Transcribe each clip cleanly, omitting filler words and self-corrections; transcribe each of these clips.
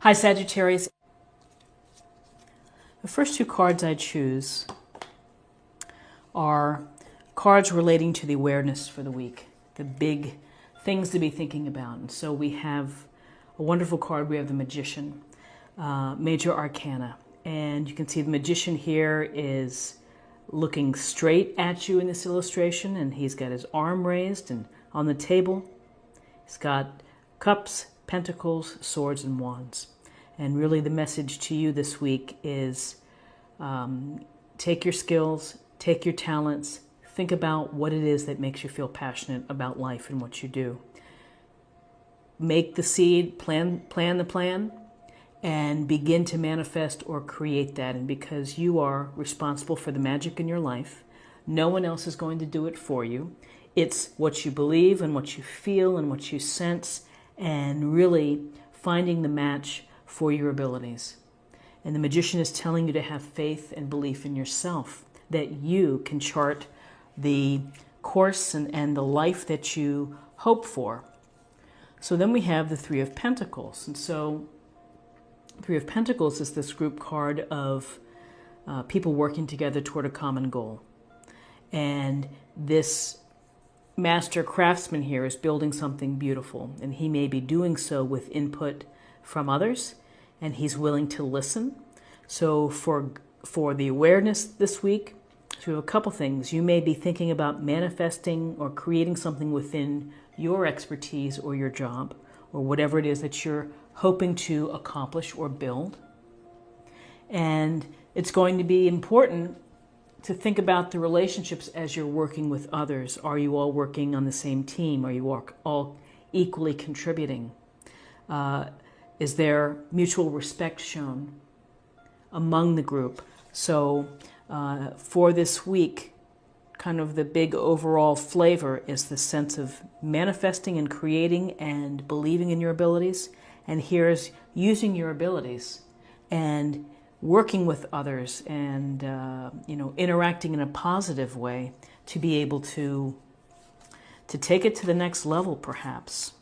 Hi, Sagittarius. The first two cards I choose are cards relating to the awareness for the week, the big things to be thinking about. And so we have a wonderful card. We have the Magician, Major Arcana. And you can see the Magician here is looking straight at you in this illustration, and he's got his arm raised and on the table. He's got cups, pentacles, swords, and wands. And really the message to you this week is take your skills, take your talents, think about what it is that makes you feel passionate about life and what you do. Make the seed, plan the plan, and begin to manifest or create that. And because you are responsible for the magic in your life, no one else is going to do it for you. It's what you believe and what you feel and what you sense, and really finding the match for your abilities. And the Magician is telling you to have faith and belief in yourself, that you can chart the course and the life that you hope for. So then we have the Three of Pentacles. And so Three of Pentacles is this group card of people working together toward a common goal. And this master craftsman here is building something beautiful, and he may be doing so with input from others, and he's willing to listen. So for the awareness this week, so we have a couple things. You may be thinking about manifesting or creating something within your expertise or your job, or whatever it is that you're hoping to accomplish or build. And it's going to be important to think about the relationships as you're working with others. Are you all working on the same team? Are you all equally contributing? Is there mutual respect shown among the group? So for this week, kind of the big overall flavor is the sense of manifesting and creating and believing in your abilities. And here's using your abilities and working with others and interacting in a positive way to be able to take it to the next level, perhaps.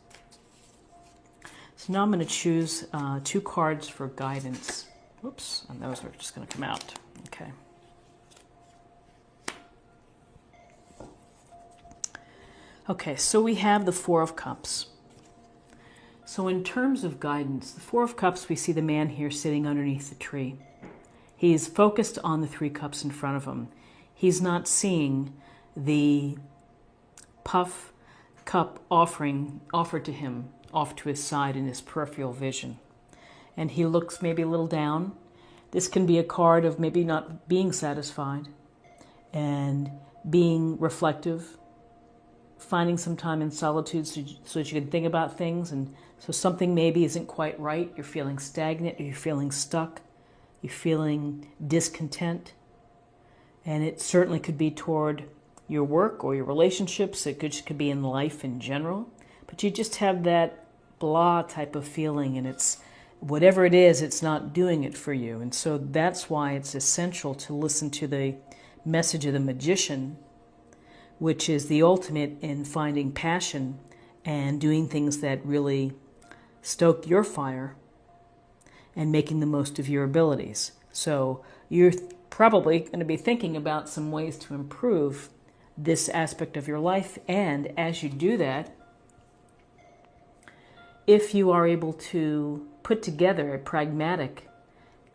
So now I'm going to choose two cards for guidance. Whoops, and those are just going to come out. Okay. Okay, so we have the Four of Cups. So in terms of guidance, the Four of Cups, we see the man here sitting underneath the tree. He's focused on the three cups in front of him. He's not seeing the puff cup offered to him off to his side in his peripheral vision. And he looks maybe a little down. This can be a card of maybe not being satisfied and being reflective, finding some time in solitude so that you can think about things. And so something maybe isn't quite right. You're feeling stagnant, or you're feeling stuck, you're feeling discontent. And it certainly could be toward your work or your relationships. It could be in life in general. But you just have that blah type of feeling, and it's whatever it is, it's not doing it for you. And so that's why it's essential to listen to the message of the Magician, which is the ultimate in finding passion and doing things that really stoke your fire and making the most of your abilities. So you're probably going to be thinking about some ways to improve this aspect of your life. And as you do that, if you are able to put together a pragmatic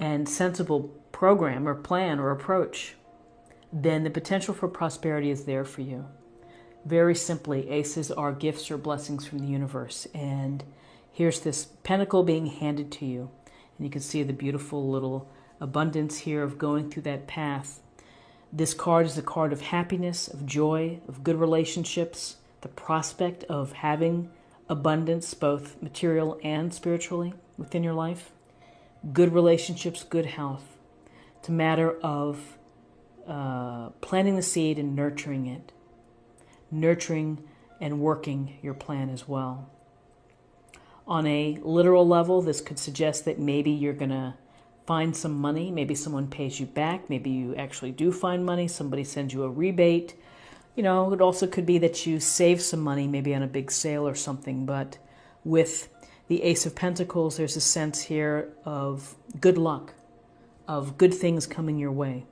and sensible program or plan or approach, then the potential for prosperity is there for you. Very simply, aces are gifts or blessings from the universe. And here's this pentacle being handed to you. And you can see the beautiful little abundance here of going through that path. This card is a card of happiness, of joy, of good relationships, the prospect of having abundance, both material and spiritually, within your life. Good relationships, good health. It's a matter of planting the seed and nurturing it. Nurturing and working your plan as well. On a literal level, this could suggest that maybe you're going to find some money. Maybe someone pays you back. Maybe you actually do find money. Somebody sends you a rebate. It also could be that you save some money, maybe on a big sale or something. But with the Ace of Pentacles, there's a sense here of good luck, of good things coming your way.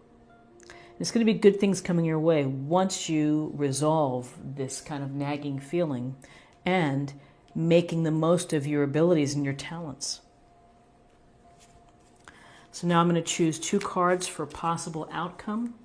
It's going to be good things coming your way once you resolve this kind of nagging feeling and making the most of your abilities and your talents. So now I'm going to choose 2 cards for possible outcome.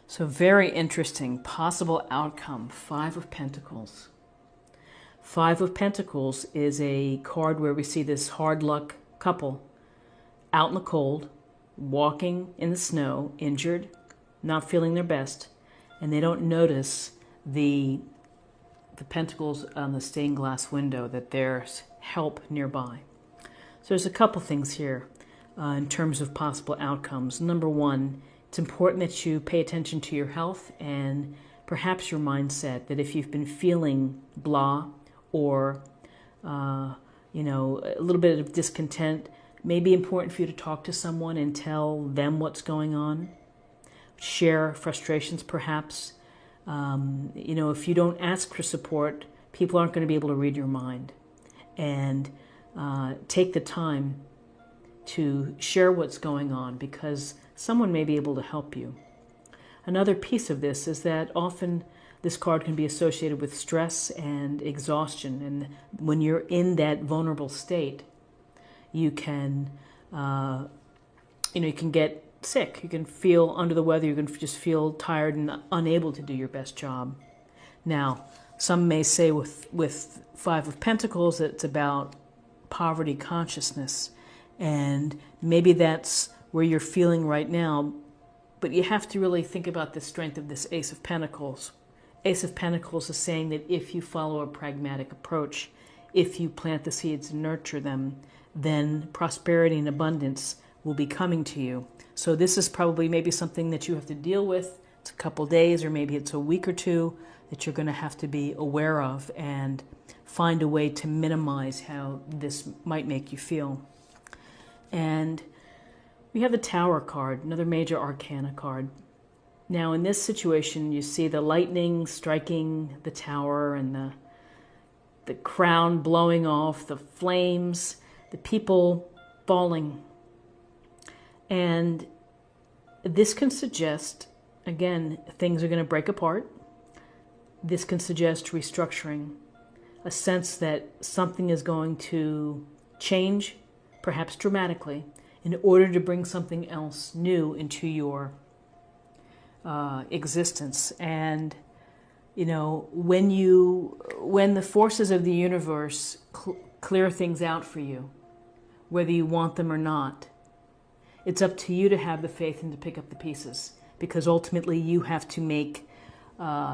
So very interesting, possible outcome, 5 of Pentacles. 5 of Pentacles is a card where we see this hard luck couple out in the cold, walking in the snow, injured, not feeling their best, and they don't notice the pentacles on the stained glass window, that there's help nearby. So there's a couple things here in terms of possible outcomes. Number 1, it's important that you pay attention to your health and perhaps your mindset, that if you've been feeling blah or, a little bit of discontent, it may be important for you to talk to someone and tell them what's going on. Share frustrations, perhaps. If you don't ask for support, people aren't going to be able to read your mind. And take the time to share what's going on, because someone may be able to help you. Another piece of this is that often this card can be associated with stress and exhaustion. And when you're in that vulnerable state, you can, you can get sick. You can feel under the weather. You can just feel tired and unable to do your best job. Now, some may say with 5 of Pentacles that it's about poverty consciousness. And maybe that's where you're feeling right now, but you have to really think about the strength of this Ace of Pentacles. Ace of Pentacles is saying that if you follow a pragmatic approach, if you plant the seeds and nurture them, then prosperity and abundance will be coming to you. So this is probably maybe something that you have to deal with. It's a couple days, or maybe it's a week or 2 that you're going to have to be aware of and find a way to minimize how this might make you feel. And we have the Tower card, another major arcana card. Now in this situation, you see the lightning striking the tower and the crown blowing off, the flames, the people falling. And this can suggest, again, things are going to break apart. This can suggest restructuring, a sense that something is going to change, perhaps dramatically, in order to bring something else new into your existence. And when the forces of the universe clear things out for you, whether you want them or not, it's up to you to have the faith and to pick up the pieces, because ultimately you have to make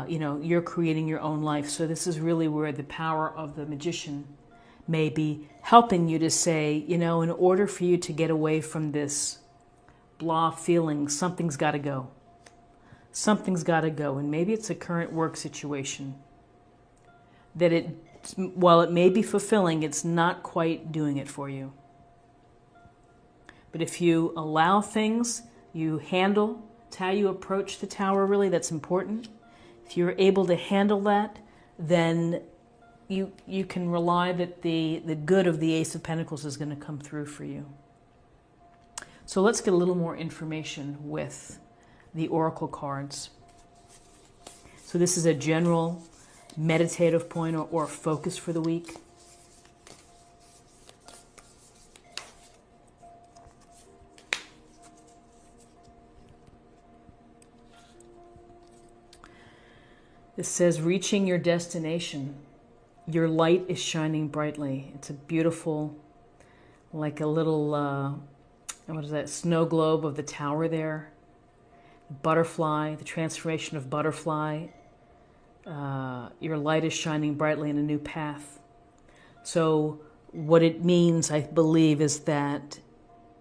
you're creating your own life. So this is really where the power of the magician may be helping you to say, in order for you to get away from this blah feeling, something's got to go. Something's got to go. And maybe it's a current work situation that while it may be fulfilling, it's not quite doing it for you. But if you allow things, you handle, it's how you approach the tower, really, that's important. If you're able to handle that, then you can rely that the good of the Ace of Pentacles is going to come through for you. So let's get a little more information with the Oracle cards. So this is a general meditative point or focus for the week. This says, reaching your destination. Your light is shining brightly. It's a beautiful, like a little, what is that, snow globe of the tower there. Butterfly, the transformation of butterfly. Your light is shining brightly in a new path. So what it means, I believe, is that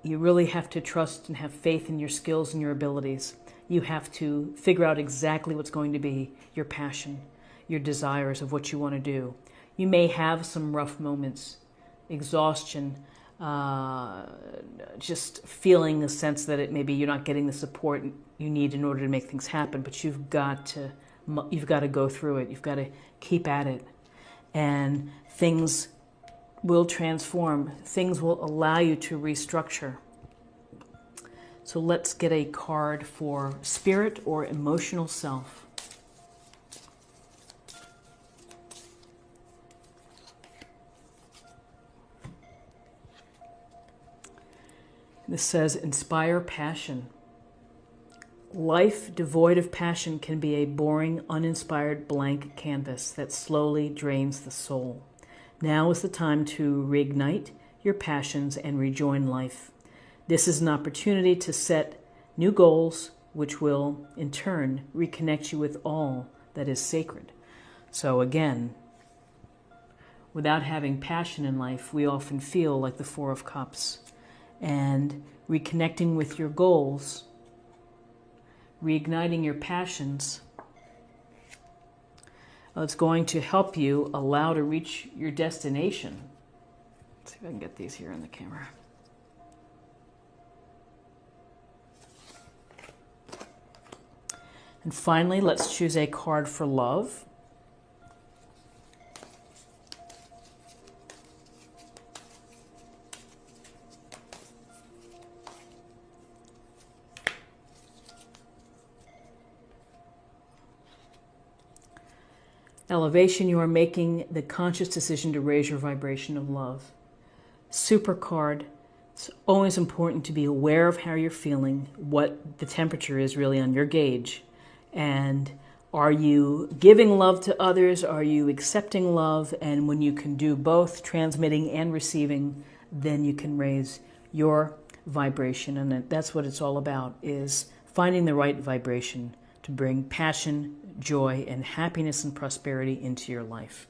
you really have to trust and have faith in your skills and your abilities. You have to figure out exactly what's going to be your passion, your desires of what you want to do. You may have some rough moments, exhaustion, just feeling a sense that maybe you're not getting the support you need in order to make things happen, but you've got to go through it. You've got to keep at it, and things will transform. Things will allow you to restructure. So let's get a card for spirit or emotional self. This says, inspire passion. Life devoid of passion can be a boring, uninspired blank canvas that slowly drains the soul. Now is the time to reignite your passions and rejoin life. This is an opportunity to set new goals, which will, in turn, reconnect you with all that is sacred. So again, without having passion in life, we often feel like the Four of Cups. And reconnecting with your goals, reigniting your passions, it's going to help you allow to reach your destination. Let's see if I can get these here on the camera. And finally, let's choose a card for love. Elevation, you are making the conscious decision to raise your vibration of love. Super card. It's always important to be aware of how you're feeling, what the temperature is really on your gauge. And are you giving love to others? Are you accepting love? And when you can do both, transmitting and receiving, then you can raise your vibration. And that's what it's all about, is finding the right vibration to bring passion, joy, and happiness and prosperity into your life.